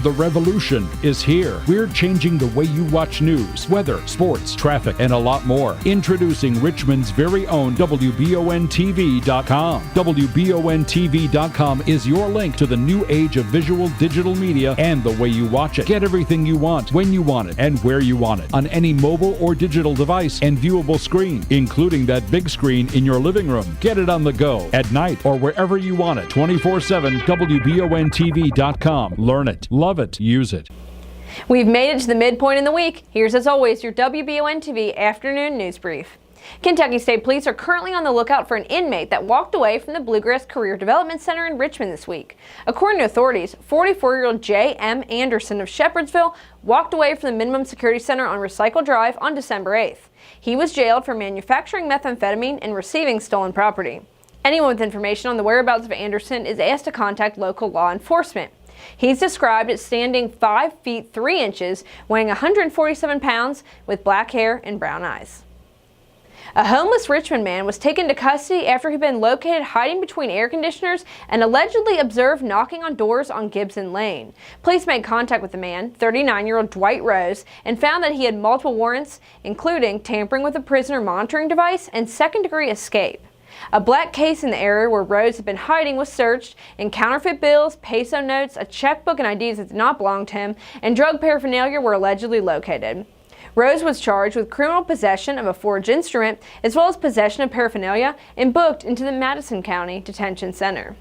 The revolution is here. We're changing the way you watch news, weather, sports, traffic, and a lot more. Introducing Richmond's very own WBONTV.com. WBONTV.com is your link to the new age of visual digital media and the way you watch it. Get everything you want, when you want it, and where you want it, on any mobile or digital device and viewable screen, including that big screen in your living room. Get it on the go, at night, or wherever you want it. 24/7, WBONTV.com. Learn it, love it, use it. We've made it to the midpoint in the week. Here's, as always, your WBON-TV afternoon news brief. Kentucky State Police are currently on the lookout for an inmate that walked away from the Bluegrass Career Development Center in Richmond this week. According to authorities, 44-year-old J.M. Anderson of Shepherdsville walked away from the Minimum Security Center on Recycle Drive on December 8th. He was jailed for manufacturing methamphetamine and receiving stolen property. Anyone with information on the whereabouts of Anderson is asked to contact local law enforcement. He's described as standing 5 feet 3 inches, weighing 147 pounds, with black hair and brown eyes. A homeless Richmond man was taken to custody after he'd been located hiding between air conditioners and allegedly observed knocking on doors on Gibson Lane. Police made contact with the man, 39-year-old Dwight Rose, and found that he had multiple warrants, including tampering with a prisoner monitoring device and second-degree escape. A black case in the area where Rose had been hiding was searched, and counterfeit bills, peso notes, a checkbook, and IDs that did not belong to him, and drug paraphernalia were allegedly located. Rose was charged with criminal possession of a forged instrument, as well as possession of paraphernalia, and booked into the Madison County Detention Center.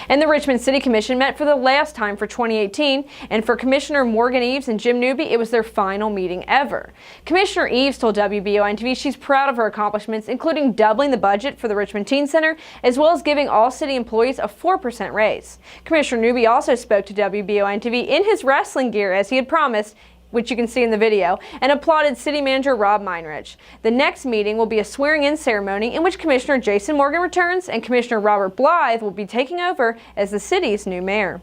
And the Richmond City Commission met for the last time for 2018, and for Commissioner Morgan Eves and Jim Newby, it was their final meeting ever. Commissioner Eves told WBON-TV she's proud of her accomplishments, including doubling the budget for the Richmond Teen Center, as well as giving all city employees a 4% raise. Commissioner Newby also spoke to WBON-TV in his wrestling gear, as he had promised, which you can see in the video, and applauded City Manager Rob Meinrich. The next meeting will be a swearing-in ceremony in which Commissioner Jason Morgan returns and Commissioner Robert Blythe will be taking over as the city's new mayor.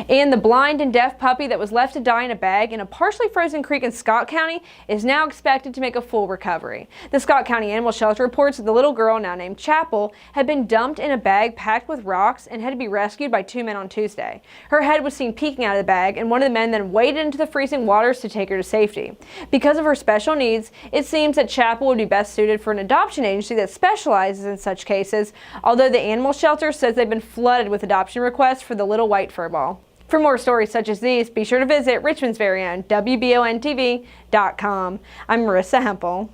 And the blind and deaf puppy that was left to die in a bag in a partially frozen creek in Scott County is now expected to make a full recovery. The Scott County Animal Shelter reports that the little girl, now named Chapel, had been dumped in a bag packed with rocks and had to be rescued by 2 men on Tuesday. Her head was seen peeking out of the bag, and one of the men then waded into the freezing waters to take her to safety. Because of her special needs, it seems that Chapel would be best suited for an adoption agency that specializes in such cases, although the animal shelter says they've been flooded with adoption requests for the little white furball. For more stories such as these, be sure to visit Richmond's very own WBONTV.com. I'm Marissa Hempel.